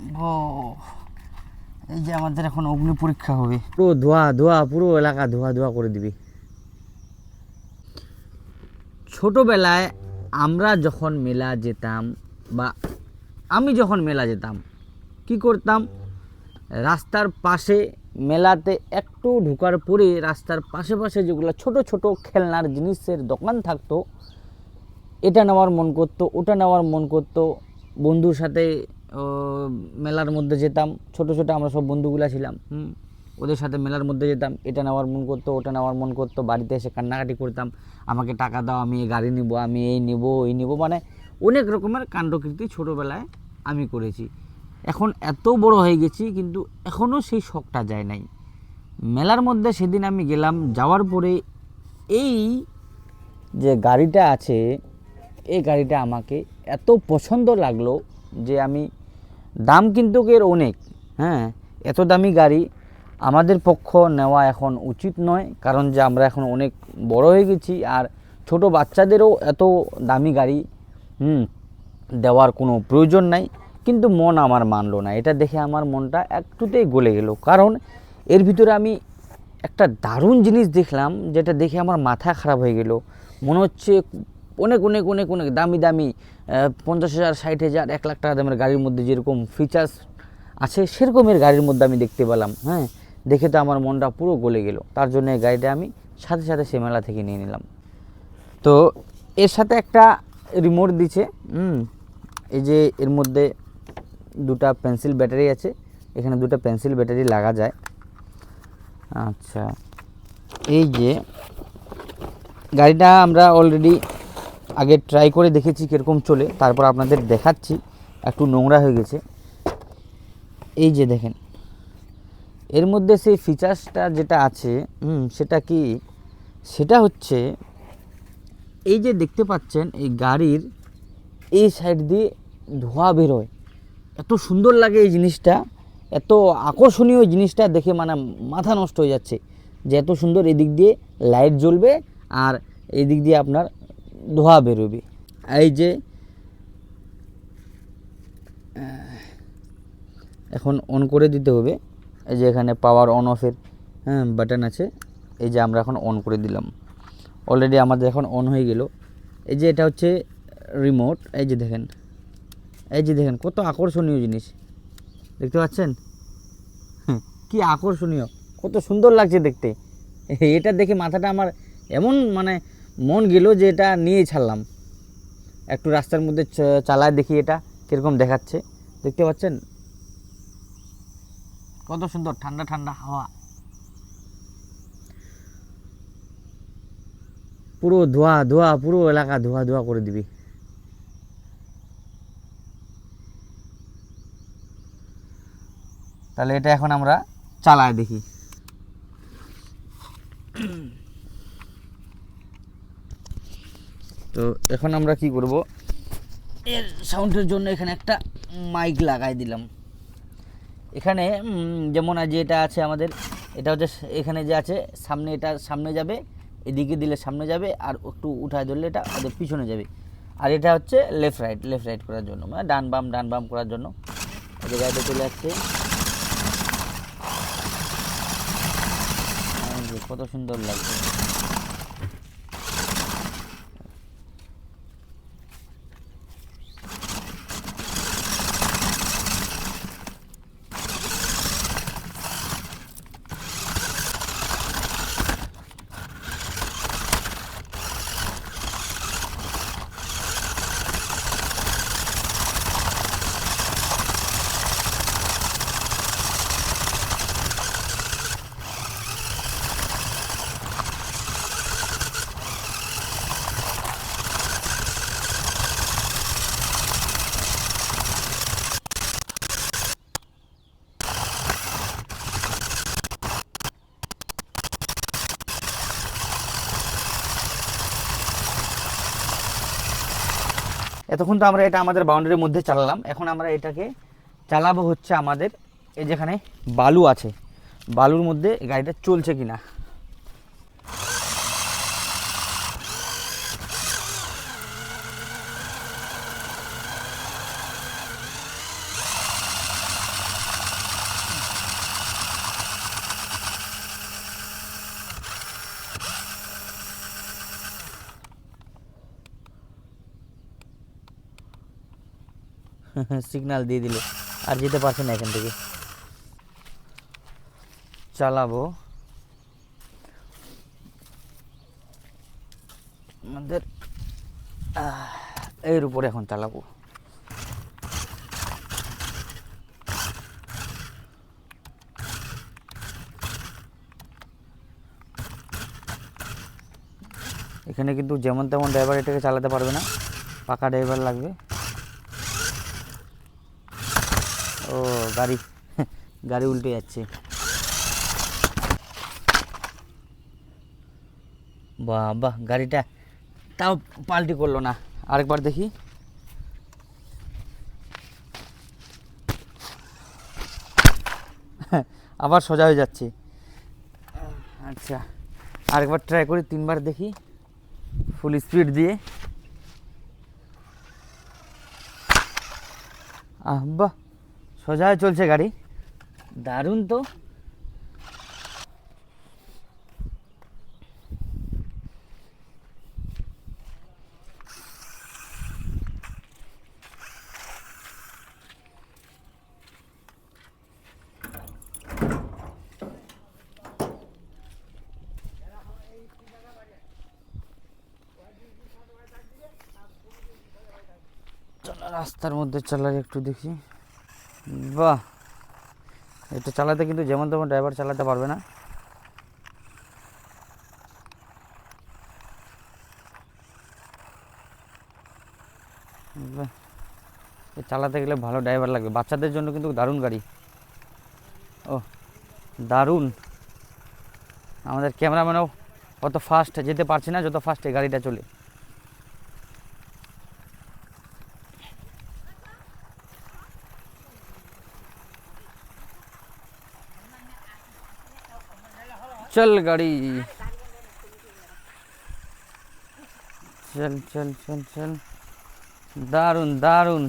ও, এই যে আমাদের এখন অগ্নি পরীক্ষা হবে, পুরো ধোয়া ধোয়া, পুরো এলাকা ধোয়া ধোয়া করে দিবি। ছোটোবেলায় আমরা যখন মেলা যেতাম বা আমি যখন মেলা যেতাম কি করতাম, রাস্তার পাশে মেলাতে একটু ঢোকার পরে রাস্তার পাশে পাশে যেগুলো ছোট ছোট খেলনার জিনিসের দোকান থাকতো, এটা নেওয়ার মন করতো, ওটা নেওয়ার মন করতো। বন্ধুর সাথে মেলার মধ্যে যেতাম, ছোট ছোট আমরা সব বন্ধুগুলা ছিলাম, ওদের সাথে মেলার মধ্যে যেতাম, এটা নেওয়ার মন করতো, ওটা নেওয়ার মন করতো। বাড়িতে এসে কান্নাকাটি করতাম, আমাকে টাকা দাও, আমি এই গাড়ি নিব, আমি এই নেব, এই নেব, মানে অনেক রকমের কাণ্ডকীর্তি ছোটোবেলায় আমি করেছি। এখন এত বড় হয়ে গেছি কিন্তু এখনও সেই শখটা যায় নাই। মেলার মধ্যে সেদিন আমি গেলাম, যাওয়ার পরে এই যে গাড়িটা আছে, এই গাড়িটা আমাকে এত পছন্দ লাগলো যে আমি, দাম কিন্তু এর অনেক, হ্যাঁ, এত দামি গাড়ি আমাদের পক্ষ নেওয়া এখন উচিত নয়, কারণ যে আমরা এখন অনেক বড় হয়ে গেছি, আর ছোট বাচ্চাদেরও এত দামি গাড়ি দেওয়ার কোনো প্রয়োজন নাই। কিন্তু মন আমার মানলো না, এটা দেখে আমার মনটা একটুতেই গলে গেল, কারণ এর ভিতরে আমি একটা দারুণ জিনিস দেখলাম, যেটা দেখে আমার মাথা খারাপ হয়ে গেল। মনে হচ্ছে অনেক অনেক অনেক অনেক দামি দামি 50,000, 60,000, 1 লাখ টাকা দামের গাড়ির মধ্যে যেরকম ফিচার্স আছে সেরকমের গাড়ির মধ্যে আমি দেখতে পেলাম। হ্যাঁ, দেখে তো আমার মনটা পুরো গলে গেল। তার জন্য এই গাড়িটা আমি সাথে সাথে সে মেলা থেকে নিয়ে নিলাম। তো এর সাথে একটা রিমোট দিছে, এই যে এর মধ্যে দুটা পেন্সিল ব্যাটারি আছে, এখানে দুটো পেন্সিল ব্যাটারি লাগা যায়। আচ্ছা, এই যে গাড়িটা আমরা অলরেডি আগে ট্রাই করে দেখেছি কীরকম চলে, তারপর আপনাদের দেখাচ্ছি। একটু নোংরা হয়ে গেছে, এই যে দেখেন এর মধ্যে সেই ফিচার্সটা যেটা আছে, সেটা কি, সেটা হচ্ছে এই যে দেখতে পাচ্ছেন এই গাড়ির এই সাইড দিয়ে ধোঁয়া বেরোয়, এত সুন্দর লাগে এই জিনিসটা, এত আকর্ষণীয় জিনিসটা দেখে মানে মাথা নষ্ট হয়ে যাচ্ছে যে এত সুন্দর এদিক দিয়ে লাইট জ্বলবে আর এই দিক দিয়ে আপনার ধোঁয়া বেরোবে। এই যে এখন অন করে দিতে হবে, এই যে এখানে পাওয়ার অন অফের বাটন আছে, এই যে আমরা এখন অন করে দিলাম, অলরেডি আমাদের এখন অন হয়ে গেল। এই যে এটা হচ্ছে রিমোট, এই যে দেখেন, এই যে দেখেন কত আকর্ষণীয় জিনিস দেখতে পাচ্ছেন, কি আকর্ষণীয়, কত সুন্দর লাগছে দেখতে। এটা দেখে মাথাটা আমার এমন মানে মন গেল যে এটা নিয়েই ছাড়লাম। একটু রাস্তার মধ্যে চালায় দেখি এটা কীরকম দেখাচ্ছে, দেখতে পাচ্ছেন কত সুন্দর ঠান্ডা ঠান্ডা হাওয়া, পুরো ধোয়া ধোয়া, পুরো এলাকা ধোয়া ধোয়া করে দিবি। তাহলে এটা এখন আমরা চালায় দেখি। তো এখন আমরা কি করব, এর সাউন্ডের জন্য এখানে একটা মাইক লাগাই দিলাম। এখানে যেমন আজ এটা আছে আমাদের, এটা হচ্ছে এখানে যে আছে সামনে, এটা সামনে যাবে, এদিকে দিলে সামনে যাবে, আর একটু উঠায় ধরলে এটা ওদের পিছনে যাবে। আর এটা হচ্ছে লেফট রাইট করার জন্য, মানে ডান বাম করার জন্য। এই গাড়িটা চলে যাচ্ছে, কত সুন্দর লাগছে। এতক্ষণ তো আমরা এটা আমাদের বাউন্ডারির মধ্যে চালালাম, এখন আমরা এটাকে চালাবো হচ্ছে আমাদের এই যেখানে বালু আছে, বালুর মধ্যে গাড়িটা চলছে কিনা। সিগন্যাল দিয়ে দিল, আর যেতে পারছে না এখান থেকে। চালাবো আমাদের এর উপরে এখন চালাবো। এখানে কিন্তু যেমন তেমন ড্রাইভার এটাকে চালাতে পারবে না, পাকা ড্রাইভার লাগবে। ও গাড়ি গাড়ি উল্টে যাচ্ছে। বাহ বাহ, গাড়িটা তাও পাল্টি করলো না। আরেকবার দেখি। আবার সোজা হয়ে যাচ্ছে। আচ্ছা, আরেকবার ট্রাই করি, 3বার দেখি ফুল স্পিড দিয়ে। বাহ, সোজা চলছে গাড়ি, দারুণ তো। রাস্তার মধ্যে চালাই একটু দেখি। বাহ, এটা চালাতে কিন্তু যেমন তেমন ড্রাইভার চালাতে পারবে না। বাহ, চালাতে গেলে ভালো ড্রাইভার লাগবে। বাচ্চাদের জন্য কিন্তু দারুণ গাড়ি। ও দারুণ। আমাদের ক্যামেরাম্যানও অত ফাস্ট যেতে পারছে না যত ফাস্ট এই গাড়িটা চলে। चल गाड़ी, चल चल चल चल। দারুণ দারুণ।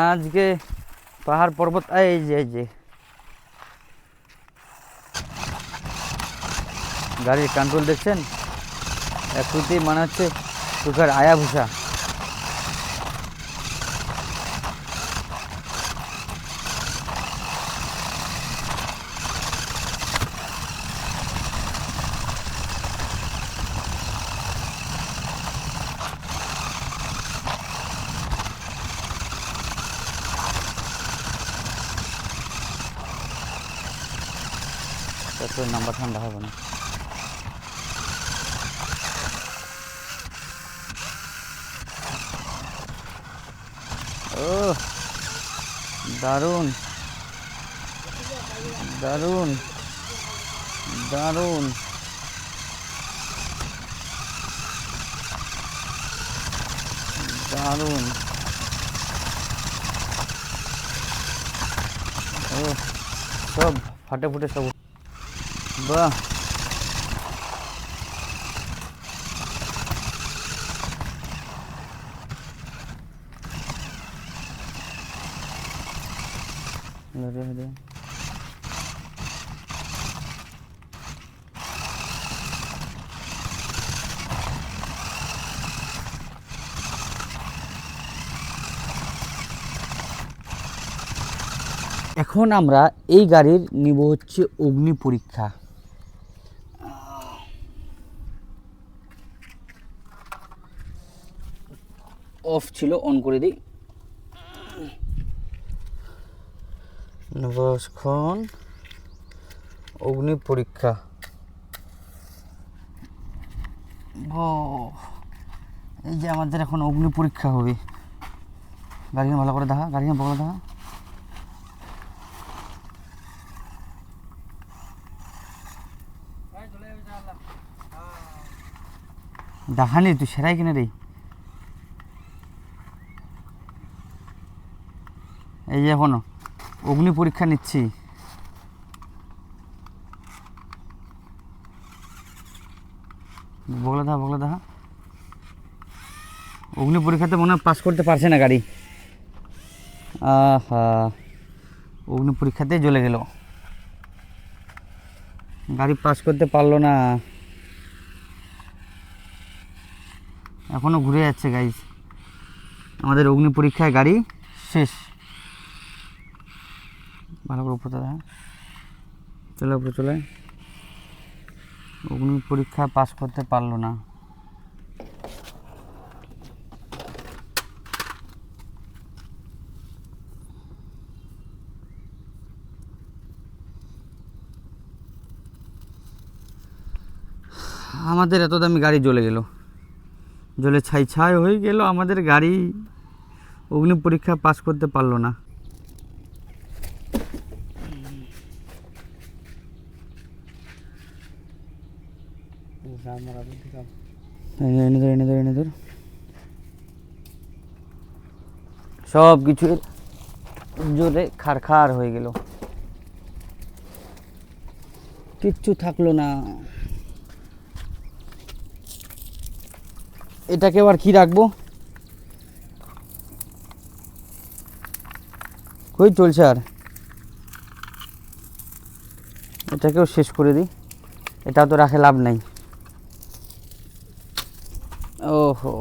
আজকে পাহাড় পর্বত, এই যে গাড়ির কন্ট্রোল দেখছেন, একটুতেই মনে হচ্ছে চোখের আয়া ভুষা। পেট্রোল নাম্বার ঠান্ডা হবে না। ও দারুণ দারুণ দারুণ। দারুণ। ও সব ফাটে ফুটে সব। বাহ, এখন আমরা এই গাড়ির নিব হচ্ছে অগ্নি পরীক্ষা। অফ ছিল, অন করে দিই। এখন অগ্নি পরীক্ষা। ও এই যে আমাদের এখন অগ্নি পরীক্ষা হবে। গাড়ি ভালো করে দেখা, গাড়ি ভালো দেখা। দেখানি তুই সেরাই কিনে রে। এই যে এখনো অগ্নি পরীক্ষা নিচ্ছি। বগলে দেখা। অগ্নি পরীক্ষাতে মনে হয় পাস করতে পারছে না গাড়ি। আহা, অগ্নি পরীক্ষাতেই জ্বলে গেল, গাড়ি পাস করতে পারলো না। এখনো ঘুরে যাচ্ছে গাইস। আমাদের অগ্নি পরীক্ষায় গাড়ি শেষ। ভালো করে উপরে হ্যাঁ, চলে উপরে চলে। অগ্নি পরীক্ষা পাস করতে পারলো না। আমাদের এত দামি গাড়ি জ্বলে গেল, জ্বলে ছাই ছাই হয়ে গেল আমাদের গাড়ি। অগ্নি পরীক্ষা পাস করতে পারলো না। এনে ধর সব কিছু জোরে খারখার হয়ে গেল, কিচ্ছু থাকলো না। এটাকে আবার কি রাখবো, কই চলছে আর, এটাকেও শেষ করে দিই, এটা তো রাখে লাভ নাই। ওহো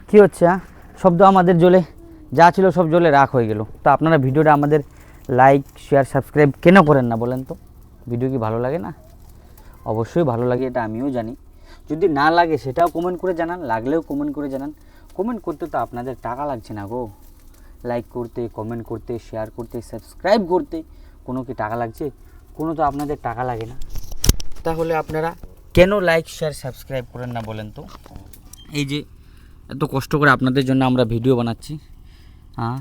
কী হচ্ছে হ্যাঁ, শব্দ আমাদের জ্বলে যা ছিল সব জ্বলে রাখ হয়ে গেল। তো আপনারা ভিডিওটা আমাদের লাইক শেয়ার সাবস্ক্রাইব কেন করেন না বলেন তো? ভিডিও কি ভালো লাগে না? অবশ্যই ভালো লাগে, এটা আমিও জানি। যদি না লাগে সেটাও কমেন্ট করে জানান, লাগলেও কমেন্ট করে জানান। কমেন্ট করতে তো আপনাদের টাকা লাগছে না গো, লাইক করতে, কমেন্ট করতে, শেয়ার করতে, সাবস্ক্রাইব করতে কোনো কি টাকা লাগছে? কোনো তো আপনাদের টাকা লাগে না, তাহলে আপনারা কেন লাইক শেয়ার সাবস্ক্রাইব করেন না বলেন তো? এই যে এত কষ্ট করে আপনাদের জন্য আমরা ভিডিও বানাচ্ছি, হ্যাঁ,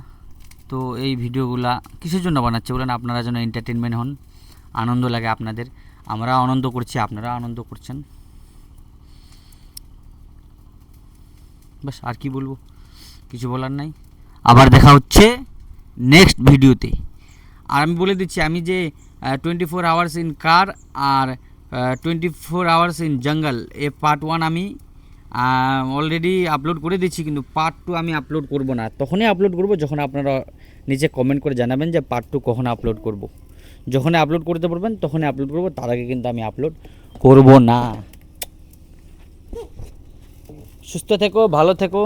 তো এই ভিডিওগুলা কিসের জন্য বানাচ্ছি বলেন? আপনারা যেন এন্টারটেনমেন্ট হন, আনন্দ লাগে আপনাদের, আমরা আনন্দ করছি, আপনারা আনন্দ করছেন, বাস। আর কি বলবো, কিছু বলার নাই। আবার দেখা হচ্ছে নেক্সট ভিডিওতে। আর আমি বলে দিচ্ছি, আমি যে 24 আওয়ার্স ইন কার আর 24 আওয়ার্স ইন জঙ্গল এ পার্ট 1 আমি অলরেডি আপলোড করে দিচ্ছি, কিন্তু পার্ট 2 আমি আপলোড করব না। তখনই আপলোড করব যখন আপনারা নিচে কমেন্ট করে জানাবেন যে পার্ট 2 কখন আপলোড করব। যখনই আপলোড করতে পারবেন তখনই আপলোড করব, তার আগে কিন্তু আমি আপলোড করব না। সুস্থ থেকো, ভালো থেকো।